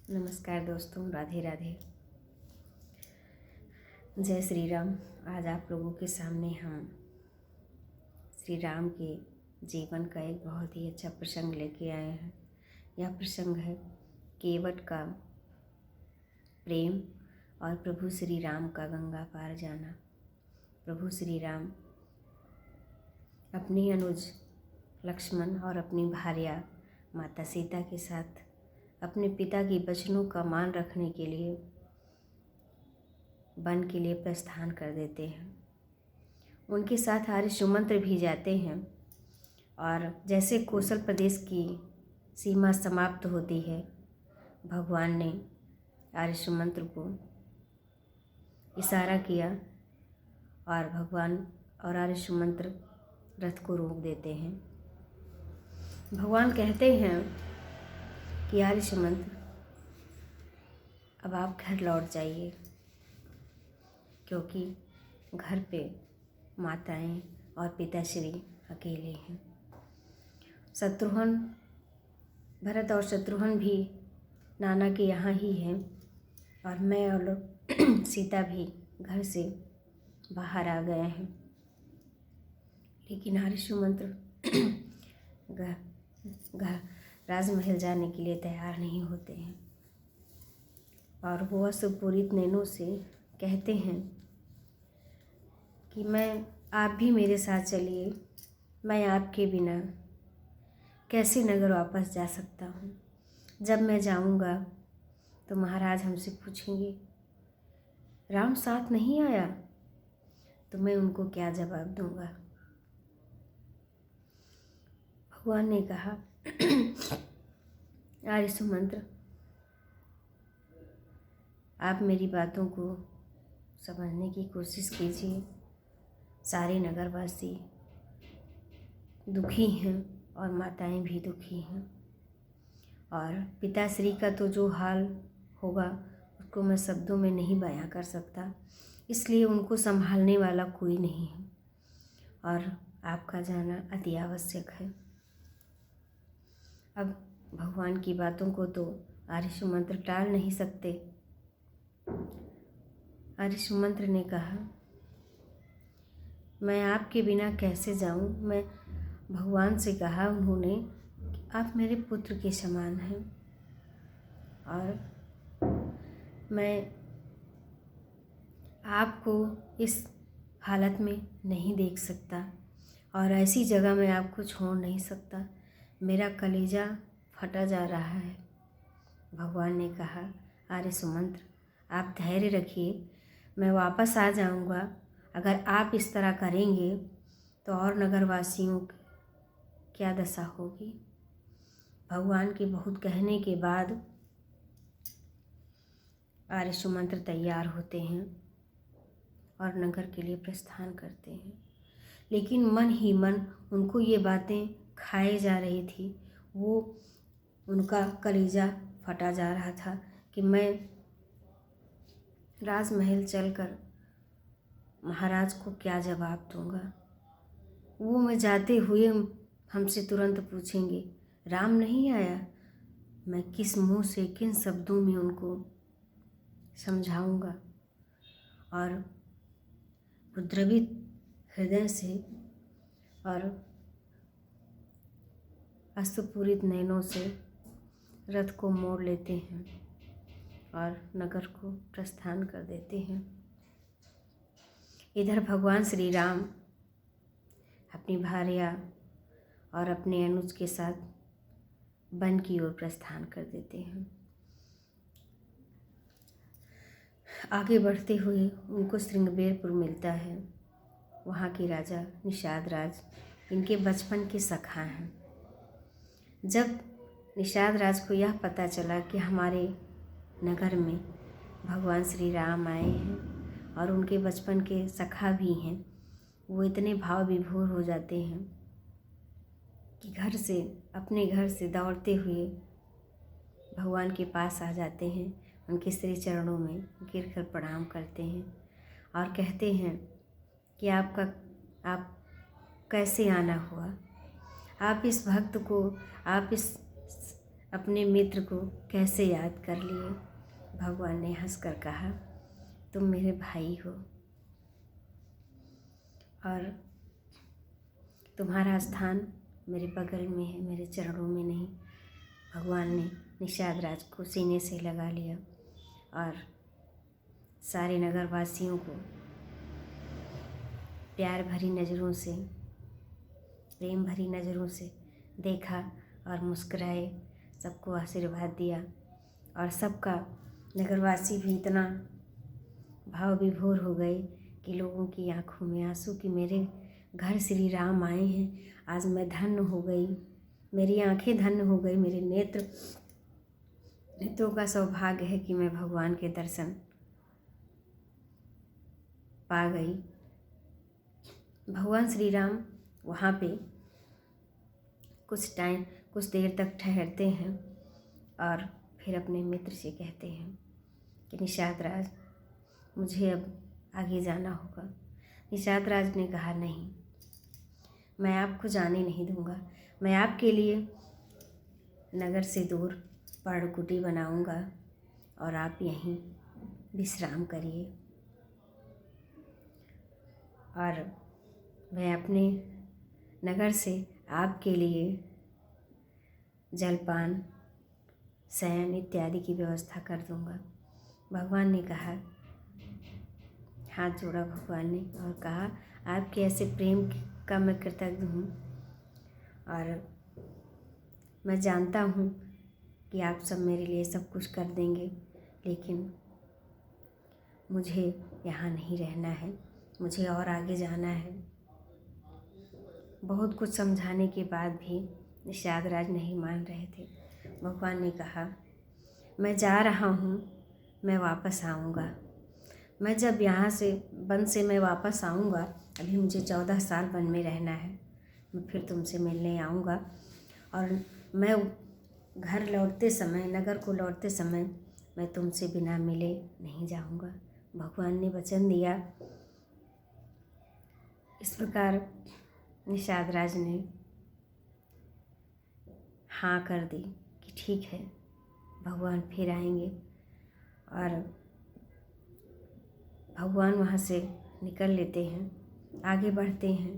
नमस्कार दोस्तों, राधे राधे। जय श्री राम। आज आप लोगों के सामने हम श्री राम के जीवन का एक बहुत ही अच्छा प्रसंग लेके आए हैं। यह प्रसंग है केवट का प्रेम और प्रभु श्री राम का गंगा पार जाना। प्रभु श्री राम अपनी अनुज लक्ष्मण और अपनी भार्या माता सीता के साथ अपने पिता के वचनों का मान रखने के लिए वन के लिए प्रस्थान कर देते हैं। उनके साथ आर्य सुमंत्र भी जाते हैं और जैसे कौशल प्रदेश की सीमा समाप्त होती है, भगवान ने आर्य सुमंत्र को इशारा किया और भगवान और आर्य सुमंत्र रथ को रोक देते हैं। भगवान कहते हैं कि आर्य सुमंत्र, अब आप घर लौट जाइए, क्योंकि घर पे माताएं और पिताश्री अकेले हैं। शत्रुघ्न, भरत और शत्रुघ्न भी नाना के यहाँ ही हैं और मैं और सीता भी घर से बाहर आ गए हैं। लेकिन आर्य सुमंत्र राजमहल जाने के लिए तैयार नहीं होते हैं और वो अश्रुपूरित नैनों से कहते हैं कि आप भी मेरे साथ चलिए, मैं आपके बिना कैसे नगर वापस जा सकता हूँ। जब मैं जाऊँगा तो महाराज हमसे पूछेंगे राम साथ नहीं आया, तो मैं उनको क्या जवाब दूँगा। भगवान ने कहा आर्य सुमंत्र, आप मेरी बातों को समझने की कोशिश कीजिए। सारे नगरवासी दुखी हैं और माताएं भी दुखी हैं और पिताश्री का तो जो हाल होगा उसको मैं शब्दों में नहीं बयां कर सकता, इसलिए उनको संभालने वाला कोई नहीं है और आपका जाना अति आवश्यक है। अब भगवान की बातों को तो आर्य सुमंत्र टाल नहीं सकते। आर्य सुमंत्र ने कहा, मैं आपके बिना कैसे जाऊं। मैं भगवान से कहा उन्होंने कि आप मेरे पुत्र के समान हैं और मैं आपको इस हालत में नहीं देख सकता और ऐसी जगह में आपको छोड़ नहीं सकता। मेरा कलेजा फटा जा रहा है। भगवान ने कहा, आर्य सुमंत्र, आप धैर्य रखिए, मैं वापस आ जाऊंगा। अगर आप इस तरह करेंगे तो और नगरवासियों की क्या दशा होगी। भगवान के बहुत कहने के बाद आर्य सुमंत्र तैयार होते हैं और नगर के लिए प्रस्थान करते हैं। लेकिन मन ही मन उनको ये बातें खाए जा रही थी। वो उनका कलेजा फटा जा रहा था कि मैं राजमहल चलकर महाराज को क्या जवाब दूंगा। वो मैं जाते हुए हमसे तुरंत पूछेंगे राम नहीं आया, मैं किस मुंह से किन शब्दों में उनको समझाऊंगा। और द्रवित हृदय से और अश्रुपूरित नैनों से रथ को मोड़ लेते हैं और नगर को प्रस्थान कर देते हैं। इधर भगवान श्री राम अपनी भार्या और अपने अनुज के साथ वन की ओर प्रस्थान कर देते हैं। आगे बढ़ते हुए उनको श्रृंगबेरपुर मिलता है। वहाँ के राजा निषाद राज इनके बचपन के सखा हैं। जब निषाद राज को यह पता चला कि हमारे नगर में भगवान श्री राम आए हैं और उनके बचपन के सखा भी हैं, वो इतने भाव विभोर हो जाते हैं कि अपने घर से दौड़ते हुए भगवान के पास आ जाते हैं। उनके श्री चरणों में गिरकर प्रणाम करते हैं और कहते हैं कि आप कैसे आना हुआ। आप इस भक्त को, आप इस अपने मित्र को कैसे याद कर लिए। भगवान ने हंसकर कहा, तुम मेरे भाई हो और तुम्हारा स्थान मेरे बगल में है, मेरे चरणों में नहीं। भगवान ने निषाद राज को सीने से लगा लिया और सारे नगरवासियों को प्यार भरी नज़रों से, प्रेम भरी नज़रों से देखा और मुस्कुराए, सबको आशीर्वाद दिया। और सबका नगरवासी भी इतना भाव विभोर हो गए कि लोगों की आंखों में आंसू कि मेरे घर श्री राम आए हैं, आज मैं धन्य हो गई, मेरी आंखें धन्य हो गई, मेरे नेत्रों का सौभाग्य है कि मैं भगवान के दर्शन पा गई। भगवान श्री राम वहाँ पे कुछ देर तक ठहरते हैं और फिर अपने मित्र से कहते हैं कि निषाद राज, मुझे अब आगे जाना होगा। निषाद राज ने कहा, नहीं, मैं आपको जाने नहीं दूंगा, मैं आपके लिए नगर से दूर पर्णकुटी बनाऊंगा और आप यहीं विश्राम करिए। और मैं अपने नगर से आपके लिए जलपान, शयन इत्यादि की व्यवस्था कर दूंगा। भगवान ने कहा, हाथ जोड़ा भगवान ने और कहा, आपके ऐसे प्रेम का मैं कृतज्ञ हूँ और मैं जानता हूँ कि आप सब मेरे लिए सब कुछ कर देंगे, लेकिन मुझे यहाँ नहीं रहना है, मुझे और आगे जाना है। बहुत कुछ समझाने के बाद भी निषाद राज नहीं मान रहे थे। भगवान ने कहा, मैं जा रहा हूँ, मैं वापस आऊँगा। मैं जब यहाँ से वन से मैं वापस आऊँगा, अभी मुझे 14 साल वन में रहना है, मैं फिर तुमसे मिलने आऊँगा और मैं घर लौटते समय, नगर को लौटते समय मैं तुमसे बिना मिले नहीं जाऊँगा। भगवान ने वचन दिया। इस प्रकार निषाद राज ने हाँ कर दी कि ठीक है, भगवान फिर आएंगे। और भगवान वहाँ से निकल लेते हैं, आगे बढ़ते हैं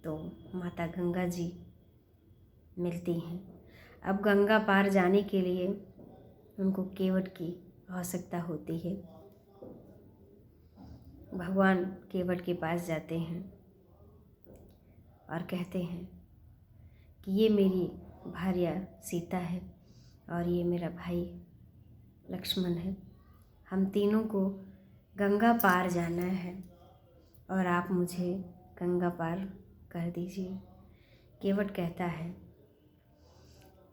तो माता गंगा जी मिलती हैं। अब गंगा पार जाने के लिए उनको केवट की आवश्यकता होती है। भगवान केवट के पास जाते हैं और कहते हैं कि ये मेरी भार्या सीता है और ये मेरा भाई लक्ष्मण है, हम तीनों को गंगा पार जाना है और आप मुझे गंगा पार कर दीजिए। केवट कहता है,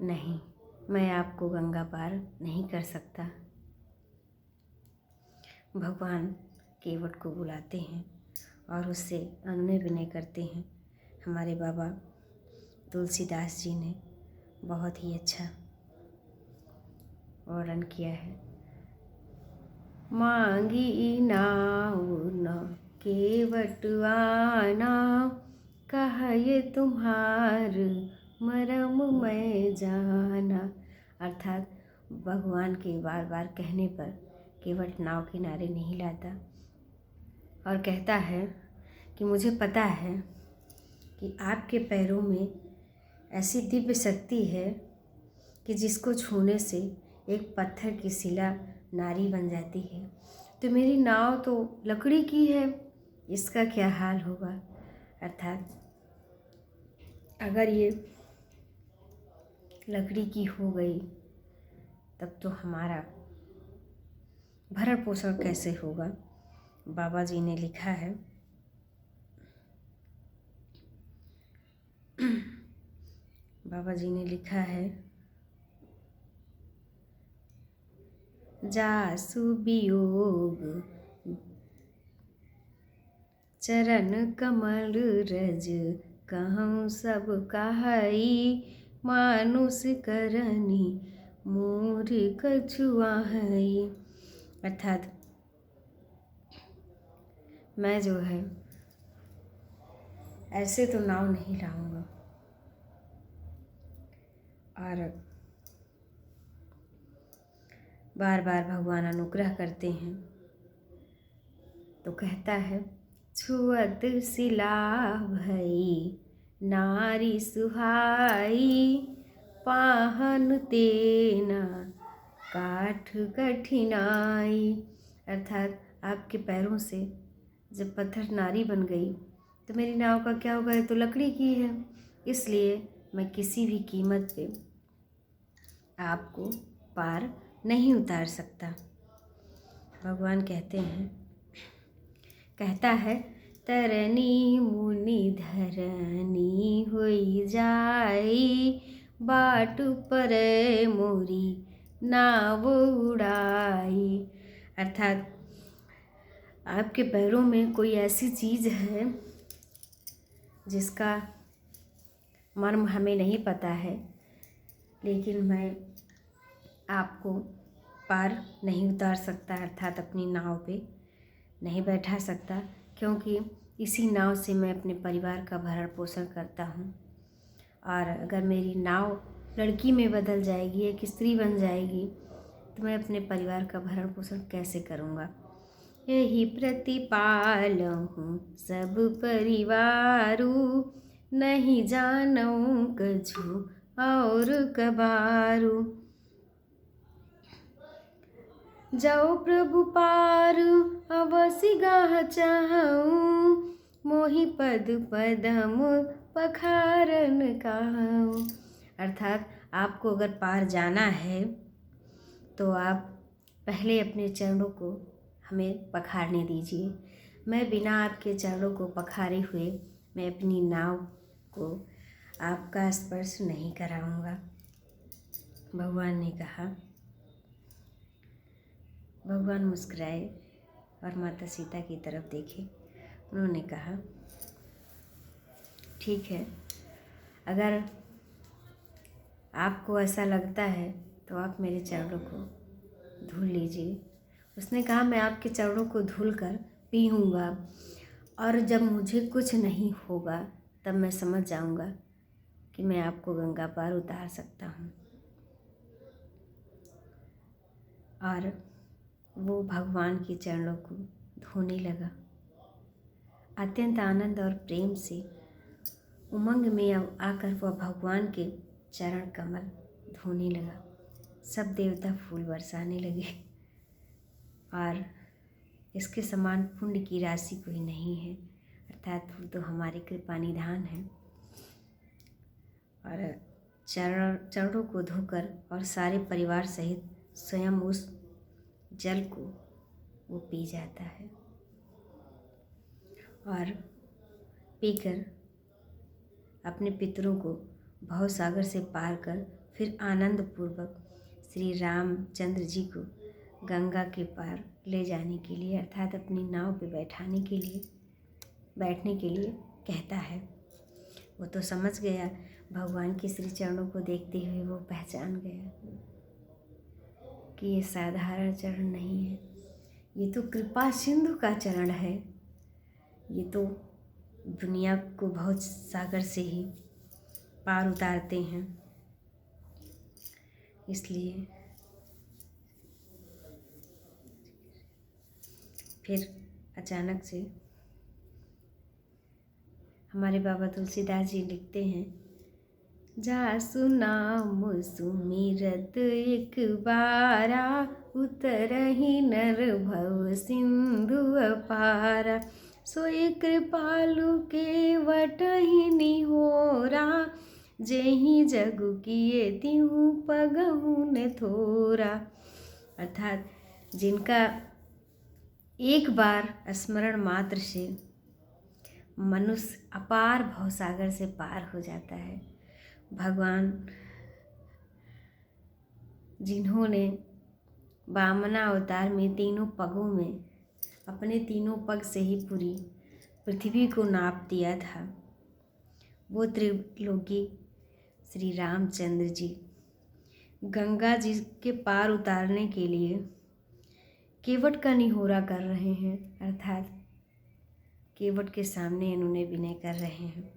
नहीं, मैं आपको गंगा पार नहीं कर सकता। भगवान केवट को बुलाते हैं और उससे अनुनय विनय करते हैं। हमारे बाबा तुलसीदास जी ने बहुत ही अच्छा वर्णन किया है। मांगी नाउ न केवट आना, कहे तुम्हार मरम मैं जाना। अर्थात भगवान के बार बार कहने पर केवट नाव किनारे नहीं लाता और कहता है कि मुझे पता है कि आपके पैरों में ऐसी दिव्य शक्ति है कि जिसको छूने से एक पत्थर की शिला नारी बन जाती है, तो मेरी नाव तो लकड़ी की है, इसका क्या हाल होगा। अर्थात अगर ये लकड़ी की हो गई तब तो हमारा भरण पोषण कैसे होगा। बाबा जी ने लिखा है, बाबा जी ने लिखा है, जासु वियोग चरण कमल रज, कहूँ सब कहाई, मानुष करनी मोर कछुआई। अर्थात मैं जो है ऐसे तो नाव नहीं लाऊंगा और बार बार भगवान अनुग्रह करते हैं। तो कहता है, छुअत सिला भई नारी सुहाई, पाहन तेना काठ कठिनाई। अर्थात आपके पैरों से जब पत्थर नारी बन गई तो मेरी नाव का क्या होगा? ये तो लकड़ी की है, इसलिए मैं किसी भी कीमत पे आपको पार नहीं उतार सकता। भगवान कहता है, तरनी मुनि धरनी होई जाई, बाट पर मोरी नाव उड़ाई। अर्थात आपके पैरों में कोई ऐसी चीज़ है जिसका मर्म हमें नहीं पता है, लेकिन मैं आपको पार नहीं उतार सकता, अर्थात अपनी नाव पे नहीं बैठा सकता, क्योंकि इसी नाव से मैं अपने परिवार का भरण पोषण करता हूँ। और अगर मेरी नाव लड़की में बदल जाएगी, एक स्त्री बन जाएगी, तो मैं अपने परिवार का भरण पोषण कैसे करूँगा? यही प्रतिपालहूँ सब परिवारू, नहीं जानऊँ कछु और कबारू। जाओ प्रभु पार अवसि गाह चाहूँ, मोहि पद पदम पखारन कहूँ। अर्थात आपको अगर पार जाना है तो आप पहले अपने चरणों को हमें पखारने दीजिए। मैं बिना आपके चरणों को पखारे हुए मैं अपनी नाव को आपका स्पर्श नहीं कराऊंगा। भगवान ने कहा। भगवान मुस्कुराए और माता सीता की तरफ देखे। उन्होंने कहा, ठीक है, अगर आपको ऐसा लगता है तो आप मेरे चरणों को धुल लीजिए। उसने कहा, मैं आपके चरणों को धुल कर पीऊँगा, और जब मुझे कुछ नहीं होगा तब मैं समझ जाऊँगा कि मैं आपको गंगा पार उतार सकता हूँ। और वो भगवान के चरणों को धोने लगा। अत्यंत आनंद और प्रेम से उमंग में आकर वह भगवान के चरण कमल धोने लगा। सब देवता फूल बरसाने लगे, और इसके समान पुण्य की राशि कोई नहीं है। अर्थात वो तो हमारे कृपा निधान है। और चरणों को धोकर और सारे परिवार सहित स्वयं उस जल को वो पी जाता है, और पीकर अपने पितरों को भवसागर से पार कर फिर आनंद पूर्वक श्री रामचंद्र जी को गंगा के पार ले जाने के लिए, अर्थात अपनी नाव पे बैठने के लिए कहता है। वो तो समझ गया, भगवान के श्री चरणों को देखते हुए वो पहचान गया कि ये साधारण चरण नहीं है, ये तो कृपा सिंधु का चरण है। ये तो दुनिया को बहुत सागर से ही पार उतारते हैं। इसलिए फिर अचानक से हमारे बाबा तुलसीदास जी लिखते हैं, जासु नाम सुमिरत एक बारा, उतरहि नर भव सिंधु अपारा। सोई कृपालु के वटहि निहोरा, जेहि जगु किए तिहु पगहु न थोरा। अर्थात जिनका एक बार स्मरण मात्र से मनुष्य अपार भवसागर से पार हो जाता है। भगवान जिन्होंने वामना अवतार में तीनों पगों में अपने तीनों पग से ही पूरी पृथ्वी को नाप दिया था, वो त्रिलोकी श्री रामचंद्र जी गंगा जी के पार उतारने के लिए केवट का निहोरा कर रहे हैं। अर्थात केवट के सामने इन्होंने विनय कर रहे हैं।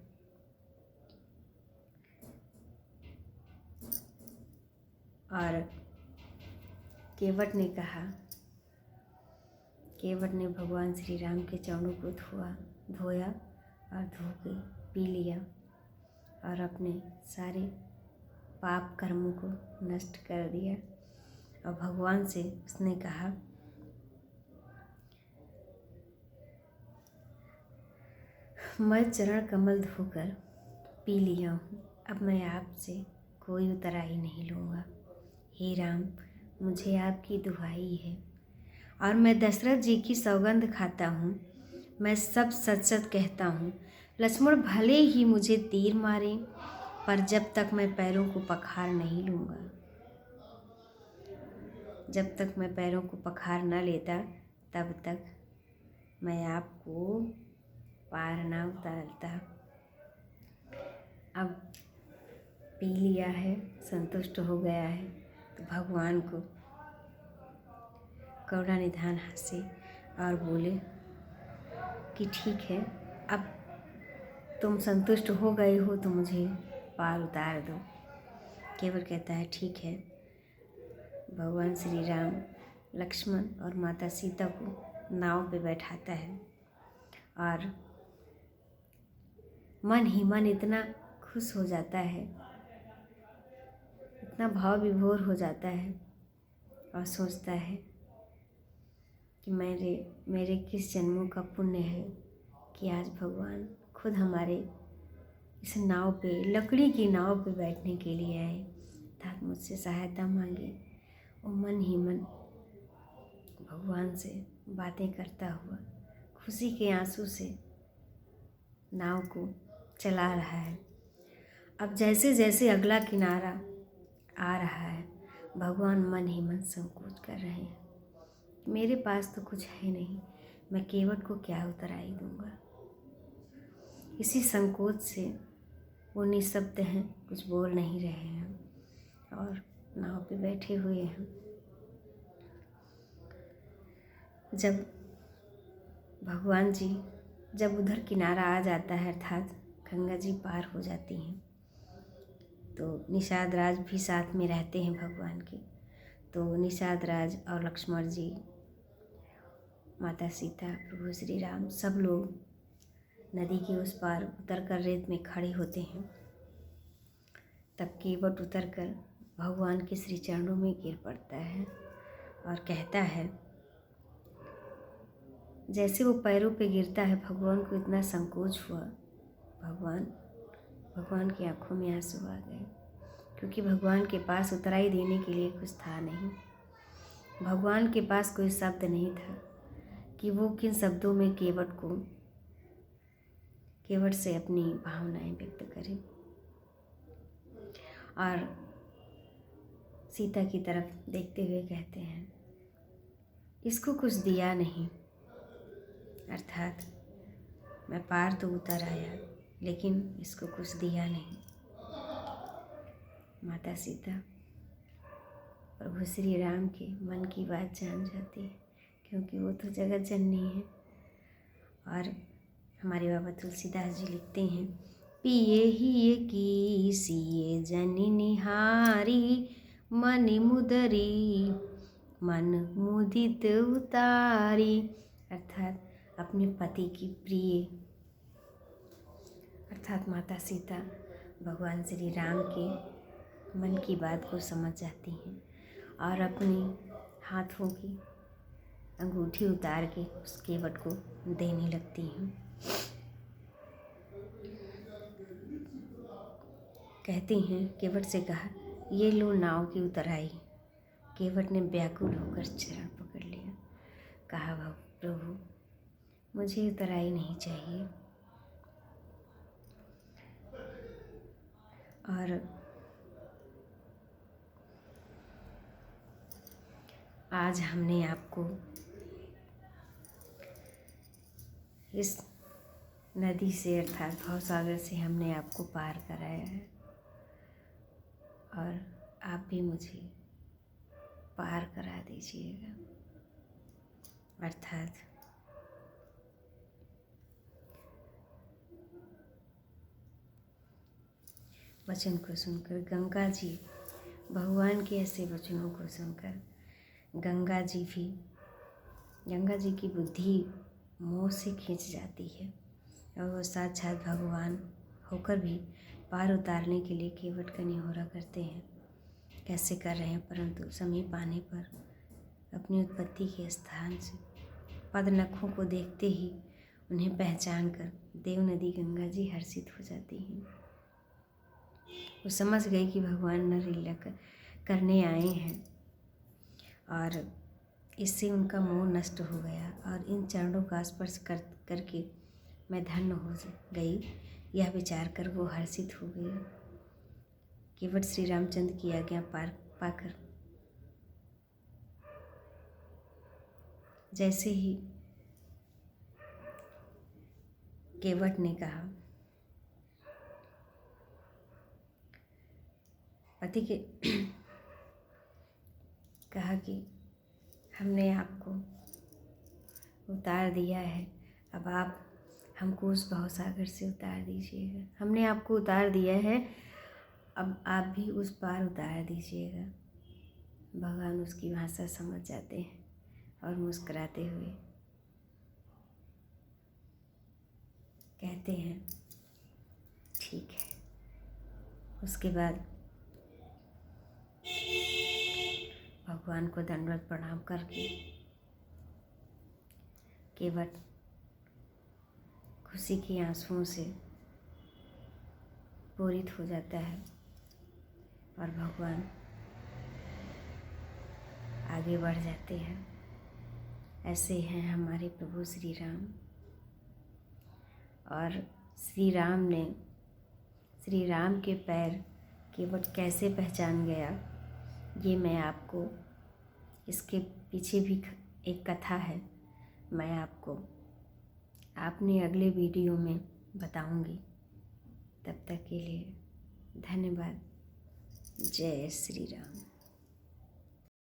और केवट ने कहा, केवट ने भगवान श्री राम के चरणों को धोया और धो के पी लिया और अपने सारे पाप कर्मों को नष्ट कर दिया। और भगवान से उसने कहा, मैं चरण कमल धोकर पी लिया हूँ, अब मैं आपसे कोई उतराई नहीं लूँगा। हे राम, मुझे आपकी दुहाई है और मैं दशरथ जी की सौगंध खाता हूँ, मैं सब सच सच कहता हूँ। लक्ष्मण भले ही मुझे तीर मारे, पर जब तक मैं पैरों को पखार नहीं लूँगा, जब तक मैं पैरों को पखार न लेता तब तक मैं आपको पार ना उतारता। अब पी लिया है, संतुष्ट हो गया है, तो भगवान को करुणानिधान हंसे और बोले कि ठीक है, अब तुम संतुष्ट हो गए हो तो मुझे पार उतार दो। केवट कहता है ठीक है। भगवान श्री राम लक्ष्मण और माता सीता को नाव पे बैठाता है और मन ही मन इतना खुश हो जाता है, इतना भाव विभोर हो जाता है और सोचता है कि मेरे किस जन्मों का पुण्य है कि आज भगवान खुद हमारे इस नाव पे, लकड़ी की नाव पे बैठने के लिए आए, अर्थात मुझसे सहायता मांगे। और मन ही मन भगवान से बातें करता हुआ खुशी के आंसू से नाव को चला रहा है। अब जैसे जैसे अगला किनारा आ रहा है, भगवान मन ही मन संकोच कर रहे हैं, मेरे पास तो कुछ है नहीं, मैं केवट को क्या उतराई दूंगा। इसी संकोच से वो निःशब्द हैं, कुछ बोल नहीं रहे हैं और नाव पे बैठे हुए हैं। जब भगवान जी जब उधर किनारा आ जाता है, अर्थात गंगा जी पार हो जाती हैं, तो निषाद राज भी साथ में रहते हैं भगवान के। तो निषाद राज और लक्ष्मण जी, माता सीता, प्रभु श्री राम, सब लोग नदी के उस पार उतर कर रेत में खड़े होते हैं। तब केवट उतर कर भगवान के श्री चरणों में गिर पड़ता है और कहता है, जैसे वो पैरों पे गिरता है, भगवान को इतना संकोच हुआ, भगवान की आंखों में आंसू आ गए, क्योंकि भगवान के पास उतराई देने के लिए कुछ था नहीं। भगवान के पास कोई शब्द नहीं था कि वो किन शब्दों में केवट से अपनी भावनाएं व्यक्त करें। और सीता की तरफ देखते हुए कहते हैं, इसको कुछ दिया नहीं, अर्थात मैं पार तो उतर आया लेकिन इसको कुछ दिया नहीं। माता सीता प्रभु श्री राम के मन की बात जान जाती है, क्योंकि वो तो जगत जननी है। और हमारे बाबा तुलसीदास जी लिखते हैं, पिए ही की सिए जनि निहारी, मन मुदरी मन मुदित उतारी, अर्थात अपने पति की प्रिय, अर्थात माता सीता भगवान श्री राम के मन की बात को समझ जाती हैं और अपने हाथों की अंगूठी उतार के उस केवट को देने लगती हैं। कहती हैं, केवट से कहा, ये लो नाव की उतराई। केवट ने व्याकुल होकर चरण पकड़ लिया, कहा, प्रभु मुझे उतराई नहीं चाहिए। और आज हमने आपको इस नदी से, अर्थात भवसागर से हमने आपको पार कराया है और आप भी मुझे पार करा दीजिएगा। अर्थात वचन को सुनकर गंगा जी भगवान के ऐसे वचनों को सुनकर गंगा जी की बुद्धि मोह से खींच जाती है और वो साक्षात भगवान होकर भी पार उतारने के लिए केवट का निहोरा करते हैं। कैसे कर रहे हैं, परंतु समय पाने पर अपनी उत्पत्ति के स्थान से पद नखों को देखते ही उन्हें पहचान कर देव नदी गंगा जी हर्षित हो जाती हैं। वो समझ गई कि भगवान नरलीला करने आए हैं और इससे उनका मोह नष्ट हो गया और इन चरणों का स्पर्श करके मैं धन्य हो गई, यह विचार कर वो हर्षित हो गई। केवट श्री रामचंद्र की आज्ञा पाकर जैसे ही केवट ने कहा कि हमने आपको उतार दिया है, अब आप हमको उस भवसागर से उतार दीजिएगा। हमने आपको उतार दिया है, अब आप भी उस पार उतार दीजिएगा। भगवान उसकी भाषा समझ जाते हैं और मुस्कुराते हुए कहते हैं ठीक है। उसके बाद भगवान को दंडवत प्रणाम करके केवट खुशी के आंसुओं से पूरित हो जाता है और भगवान आगे बढ़ जाते हैं। ऐसे हैं हमारे प्रभु श्री राम। और श्री राम के पैर केवट कैसे पहचान गया, ये मैं आपको, इसके पीछे भी एक कथा है, मैं आपको अपने अगले वीडियो में बताऊंगी। तब तक के लिए धन्यवाद। जय श्री राम।